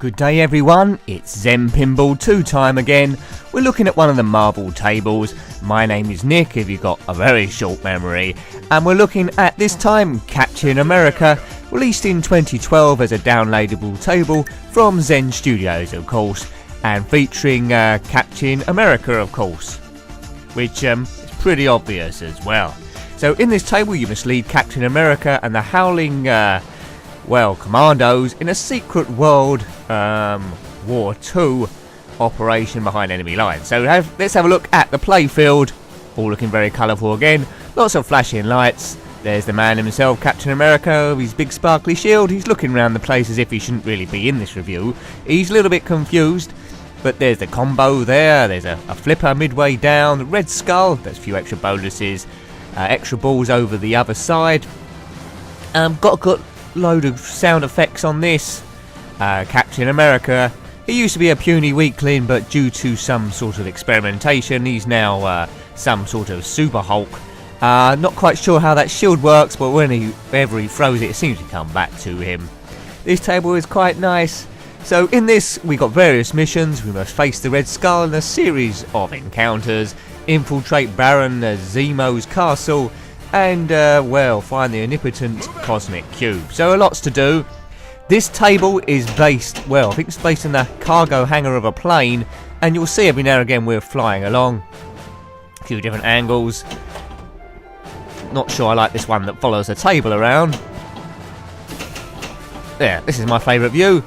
Good day everyone, it's Zen Pinball 2 time again. We're looking at one of the marble tables. My name is Nick, if you've got a very short memory. And we're looking at, this time, Captain America, released in 2012 as a downloadable table from Zen Studios, of course. And featuring Captain America, of course. Which is pretty obvious as well. So in this table you must lead Captain America and the Howling commandos in a secret world War II operation behind enemy lines. So let's have a look at the playfield. All looking very colourful again. Lots of flashing lights. There's the man himself, Captain America, with his big sparkly shield. He's looking around the place as if he shouldn't really be in this review. He's a little bit confused. But there's the combo there. There's a flipper midway down. The red skull. There's a few extra bonuses. Extra balls over the other side. Got a load of sound effects on this. Captain America, he used to be a puny weakling, but due to some sort of experimentation he's now some sort of super Hulk. Not quite sure how that shield works, but whenever he throws it, it seems to come back to him. This table is quite nice. So in this we got various missions. We must face the Red Skull in a series of encounters, infiltrate Baron Zemo's castle, and find the omnipotent cosmic cube. So lots to do. This table is based, I think it's based in the cargo hangar of a plane, and you'll see every now and again we're flying along. A few different angles. Not sure I like this one that follows the table around. There, this is my favourite view.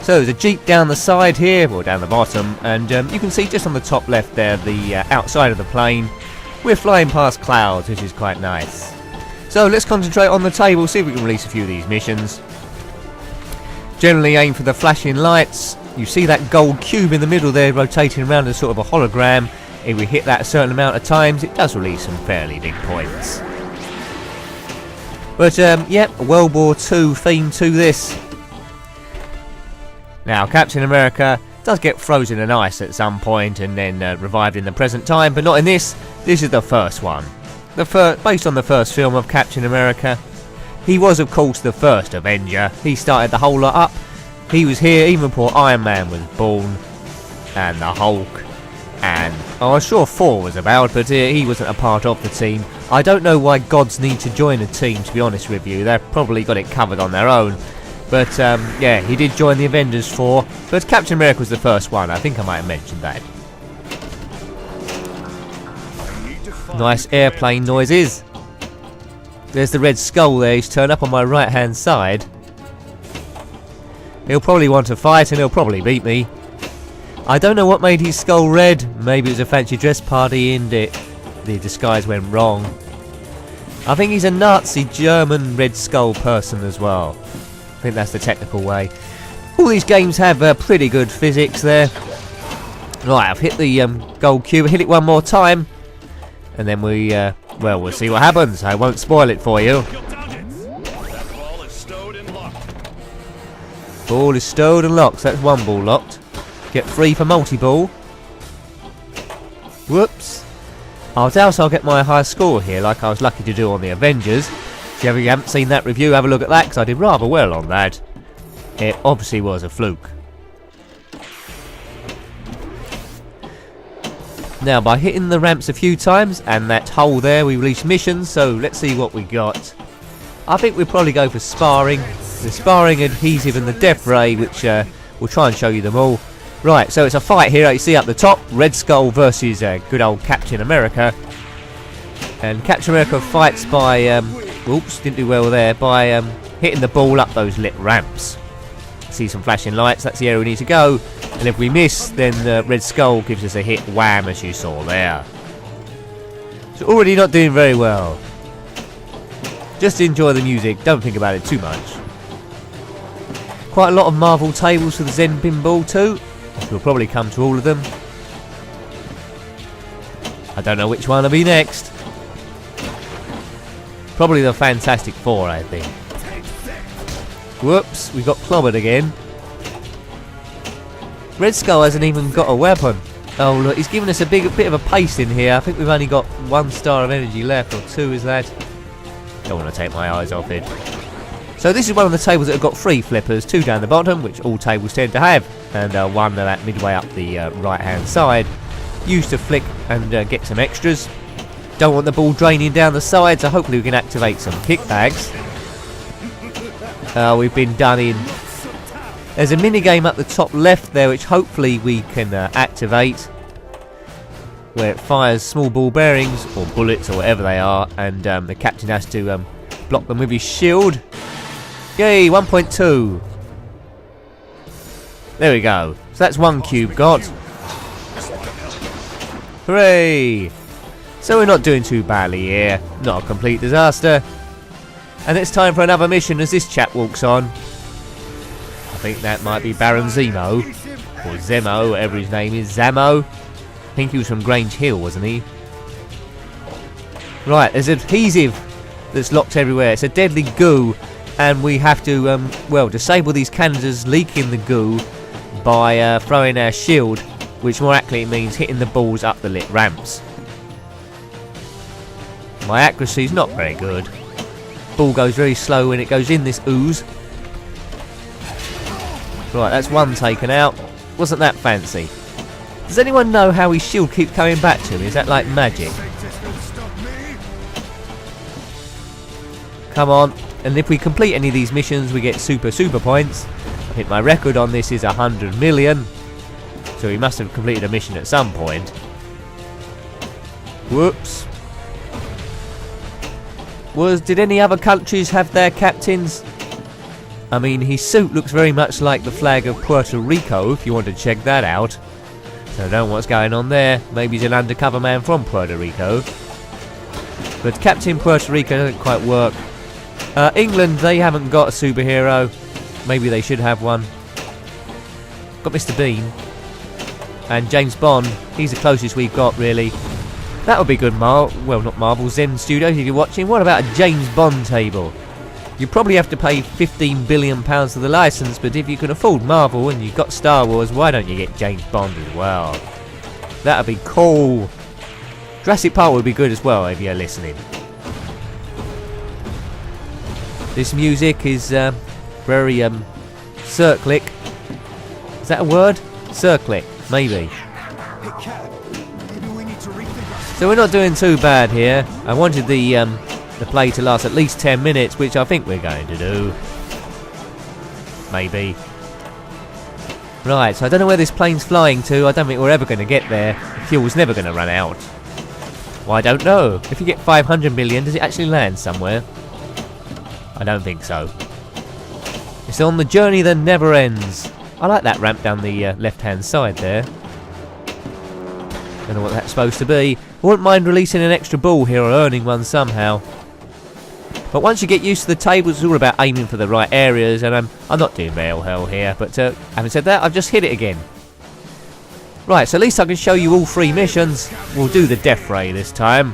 So there's a jeep down the side here, or down the bottom, and you can see just on the top left there the outside of the plane. We're flying past clouds, which is quite nice. So let's concentrate on the table, see if we can release a few of these missions. Generally aim for the flashing lights. You see that gold cube in the middle there rotating around as sort of a hologram. If we hit that a certain amount of times, it does release some fairly big points. But World War II theme to this. Now Captain America does get frozen in ice at some point and then revived in the present time, but not in this. This is the first one. Based on the first film of Captain America. He was of course the first Avenger. He started the whole lot up. He was here even before Iron Man was born. And the Hulk. And I was sure Thor was about, but he wasn't a part of the team. I don't know why gods need to join a team, to be honest with you. They've probably got it covered on their own. But he did join the Avengers 4. But Captain America was the first one. I think I might have mentioned that. Nice airplane noises. There's the Red Skull there. He's turned up on my right hand side. He'll probably want to fight and he'll probably beat me. I don't know what made his skull red. Maybe it was a fancy dress party and the disguise went wrong. I think he's a Nazi German Red Skull person as well. I think that's the technical way. All these games have pretty good physics there. Right, I've hit the gold cube. Hit it one more time. And then we'll see what happens. I won't spoil it for you. Ball is stowed and locked. So that's one ball locked. Get 3 for multi-ball. Whoops. I doubt I'll get my high score here like I was lucky to do on the Avengers. If you haven't seen that review, have a look at that because I did rather well on that. It obviously was a fluke. Now by hitting the ramps a few times and that hole there we release missions, so let's see what we got. I think we'll probably go for sparring. The sparring, adhesive and the death ray, which we'll try and show you them all. Right, so it's a fight here, you see up the top, Red Skull versus good old Captain America. And Captain America fights by, oops, didn't do well there, by hitting the ball up those lit ramps. See some flashing lights, that's the area we need to go. And if we miss, then the Red Skull gives us a hit wham, as you saw there. So already not doing very well. Just enjoy the music, don't think about it too much. Quite a lot of Marvel tables for the Zen Pinball too. We'll probably come to all of them. I don't know which one will be next. Probably the Fantastic Four, I think. Whoops, we got clobbered again. Red Skull hasn't even got a weapon. Oh look, he's given us a bit of a pace in here. I think we've only got 1 star of energy left, or 2 is that. Don't want to take my eyes off it. So this is one of the tables that have got 3 flippers, 2 down the bottom, which all tables tend to have, and one that midway up the right hand side, used to flick and get some extras. Don't want the ball draining down the side, so hopefully we can activate some kickbags. We've been done in. There's a mini game up the top left there, which hopefully we can activate, where it fires small ball bearings or bullets or whatever they are, and the captain has to block them with his shield. Yay, 1.2. There we go. So that's 1 cube got. Hooray! So we're not doing too badly here. Not a complete disaster. And it's time for another mission as this chap walks on. I think that might be Baron Zemo. Or Zemo, whatever his name is. Zamo. I think he was from Grange Hill, wasn't he? Right, there's adhesive that's locked everywhere. It's a deadly goo. And we have to, well, disable these canisters leaking the goo by throwing our shield, which more accurately means hitting the balls up the lit ramps. My accuracy is not very good. Ball goes very slow when it goes in this ooze. Right, that's 1 taken out. Wasn't that fancy? Does anyone know how his shield keeps coming back to me? Is that like magic? Come on. And if we complete any of these missions, we get super points. I think my record on this is 100 million. So we must have completed a mission at some point. Whoops. Did any other countries have their captains? I mean, his suit looks very much like the flag of Puerto Rico, if you want to check that out. So I don't know what's going on there. Maybe he's an undercover man from Puerto Rico. But Captain Puerto Rico doesn't quite work. England, they haven't got a superhero. Maybe they should have one. Got Mr. Bean. And James Bond. He's the closest we've got, really. That would be good, well, not Marvel, Zen Studios, if you're watching. What about a James Bond table? You probably have to pay £15 billion for the licence, but if you can afford Marvel and you've got Star Wars, why don't you get James Bond as well? That would be cool. Jurassic Park would be good as well, if you're listening. This music is very circlic. Is that a word? Circlic, maybe. So we're not doing too bad here. I wanted the play to last at least 10 minutes, which I think we're going to do. Maybe. Right, so I don't know where this plane's flying to. I don't think we're ever going to get there. The fuel's never going to run out. Well, I don't know. If you get 500 million, does it actually land somewhere? I don't think so. It's on the journey that never ends. I like that ramp down the left-hand side there. Don't know what that's supposed to be. I wouldn't mind releasing an extra ball here or earning one somehow. But once you get used to the tables, it's all about aiming for the right areas, and I'm not doing very well here. But having said that, I've just hit it again. Right, so at least I can show you all 3 missions. We'll do the death ray this time.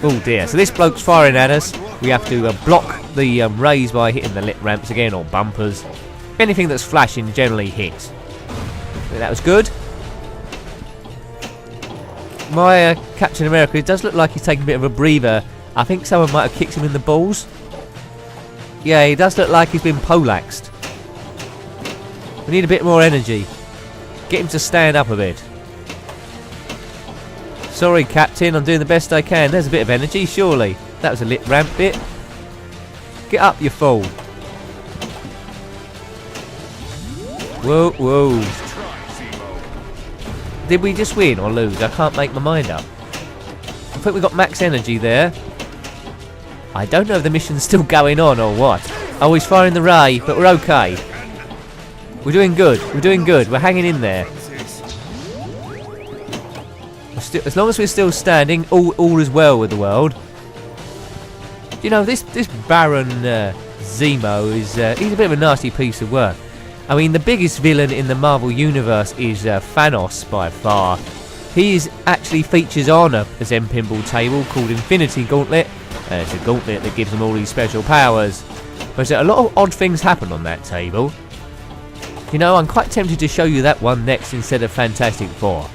Oh dear, so this bloke's firing at us. We have to block the rays by hitting the lit ramps again, or bumpers. Anything that's flashing generally hits. That was good. My Captain America, it does look like he's taking a bit of a breather. I think someone might have kicked him in the balls. Yeah, he does look like he's been polaxed. We need a bit more energy. Get him to stand up a bit. Sorry, Captain, I'm doing the best I can. There's a bit of energy, surely. That was a lit ramp bit. Get up, you fool. Whoa, whoa. Did we just win or lose? I can't make my mind up. I think we got max energy there. I don't know if the mission's still going on or what. Oh, he's firing the ray, but we're okay. We're doing good. We're doing good. We're hanging in there. As long as we're still standing, all is well with the world. You know, this Baron Zemo is he's a bit of a nasty piece of work. I mean, the biggest villain in the Marvel Universe is Thanos by far. He actually features on a Zen Pinball table called Infinity Gauntlet. It's a gauntlet that gives him all these special powers. But a lot of odd things happen on that table. You know, I'm quite tempted to show you that one next instead of Fantastic Four.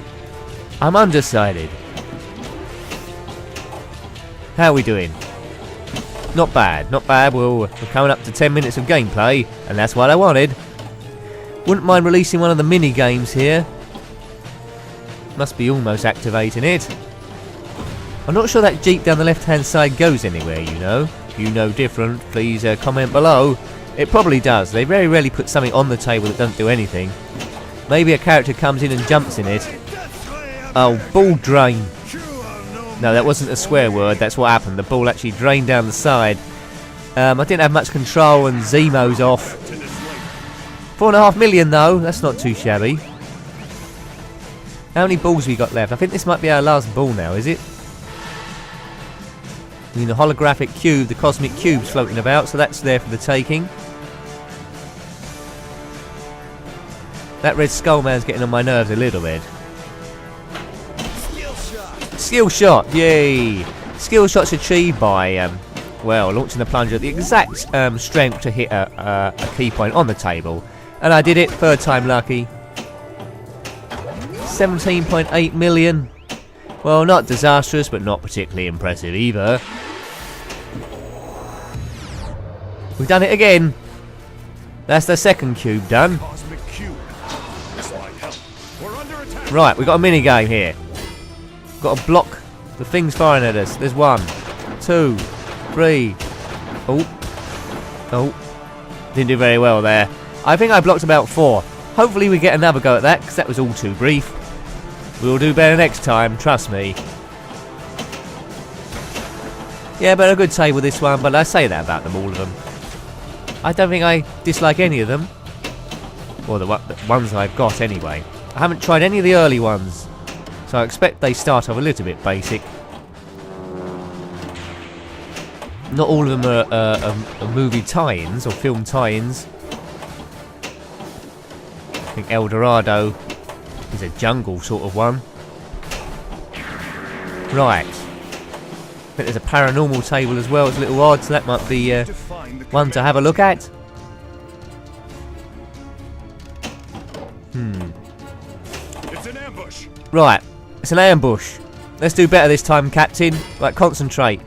I'm undecided. How are we doing? Not bad, not bad. We're coming up to 10 minutes of gameplay, and that's what I wanted. Wouldn't mind releasing one of the mini games here. Must be almost activating it. I'm not sure that Jeep down the left-hand side goes anywhere, you know. If you know different, please comment below. It probably does. They very rarely put something on the table that doesn't do anything. Maybe a character comes in and jumps in it. Oh, ball drain. No, that wasn't a swear word. That's what happened. The ball actually drained down the side. I didn't have much control and Zemo's off. 4.5 million though. That's not too shabby. How many balls we got left? I think this might be our last ball now, is it? I mean, the holographic cube, the cosmic cube's floating about, so that's there for the taking. That Red Skull man's getting on my nerves a little bit. Skill shot, yay! Skill shot's achieved by, well, launching the plunger at the exact strength to hit a key point on the table. And I did it, third time lucky. 17.8 million. Well, not disastrous, but not particularly impressive either. We've done it again. That's the second cube done. Right, we've got a mini game here. Got to block the things firing at us. There's 1, 2, 3. Oh, didn't do very well there. I think I blocked about 4. Hopefully we get another go at that, because that was all too brief. We'll do better next time, trust me. Yeah, but a good table this one, but I say that about them, all of them. I don't think I dislike any of them. Or the ones I've got anyway. I haven't tried any of the early ones, so I expect they start off a little bit basic. Not all of them are movie tie-ins or film tie-ins. I think El Dorado is a jungle sort of one. Right. I think there's a paranormal table as well. It's a little odd, so that might be one to have a look at. It's an ambush. Right, it's an ambush. Let's do better this time, Captain. Right, concentrate.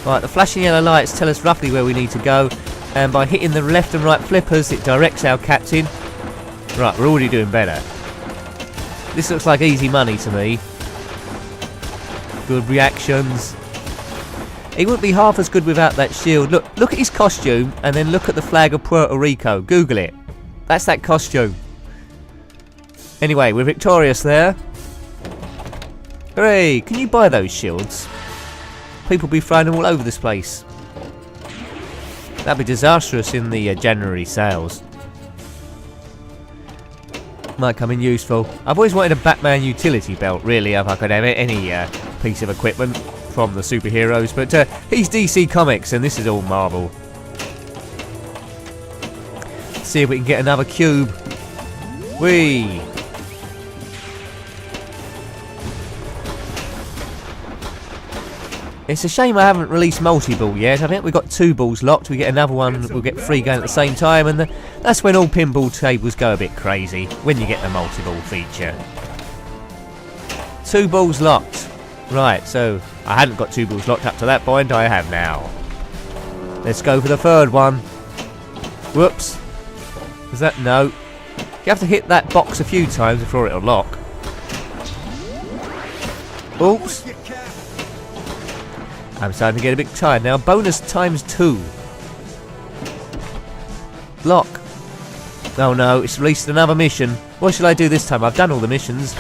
Right, the flashing yellow lights tell us roughly where we need to go, and by hitting the left and right flippers, it directs our captain. Right, we're already doing better. This looks like easy money to me. Good reactions. He wouldn't be half as good without that shield. Look at his costume, and then look at the flag of Puerto Rico. Google it. That's that costume. Anyway, we're victorious there. Hooray! Can you buy those shields? People be throwing them all over this place. That'd be disastrous in the January sales. Might come in useful. I've always wanted a Batman utility belt, really, if I could have any piece of equipment from the superheroes, but he's DC Comics and this is all Marvel. Let's see if we can get another cube. Whee! It's a shame I haven't released multi-ball yet. I think we've got 2 balls locked. We get another one, we'll get 3 going at the same time, and that's when all pinball tables go a bit crazy, when you get the multi-ball feature. 2 balls locked. Right, so I hadn't got 2 balls locked up to that point. I have now. Let's go for the third one. Whoops. Is that... no. You have to hit that box a few times before it'll lock. Oops. I'm starting to get a bit tired now. Bonus times 2. Lock. Oh no, it's released another mission. What shall I do this time? I've done all the missions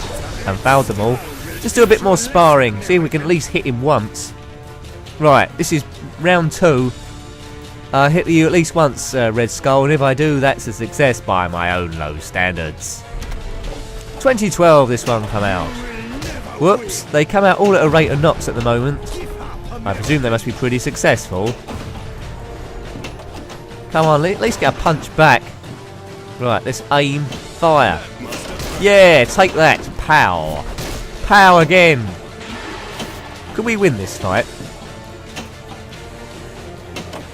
and failed them all. Just do a bit more sparring. See if we can at least hit him once. Right, this is round 2. Hit you at least once, Red Skull, and if I do, that's a success by my own low standards. 2012 this one come out. Whoops, they come out all at a rate of knots at the moment. I presume they must be pretty successful. Come on, at least get a punch back. Right, let's aim, fire. Yeah, take that, pow. Pow again. Could we win this fight?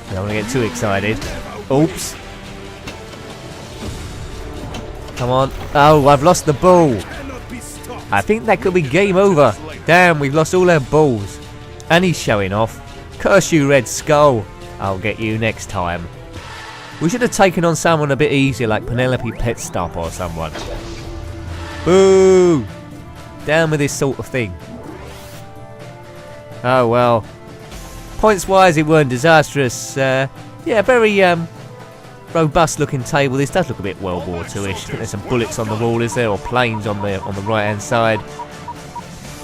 I don't want to get too excited. Oops. Come on. Oh, I've lost the ball. I think that could be game over. Damn, we've lost all our balls. And he's showing off. Curse you, Red Skull. I'll get you next time. We should have taken on someone a bit easier, like Penelope Pitstop or someone. Boo! Down with this sort of thing. Oh well. Points wise, it weren't disastrous. Yeah, very robust looking table. This does look a bit World War II-ish. I think there's some bullets on the wall, is there, or planes on the right hand side.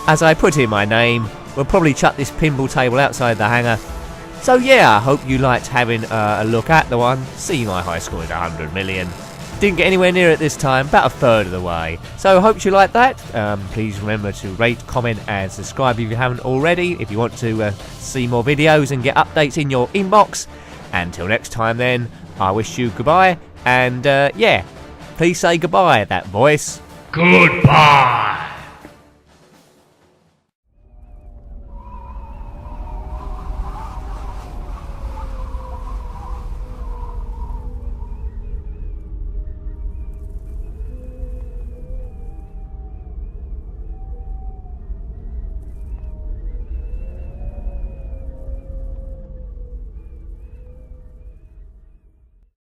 As I put in my name, we'll probably chuck this pinball table outside the hangar. So yeah, I hope you liked having a look at the one. See, my high score is 100 million. Didn't get anywhere near it this time, about a third of the way. So I hope you liked that. Please remember to rate, comment and subscribe if you haven't already, if you want to see more videos and get updates in your inbox. Until next time then, I wish you goodbye, and yeah, please say goodbye, that voice. Goodbye.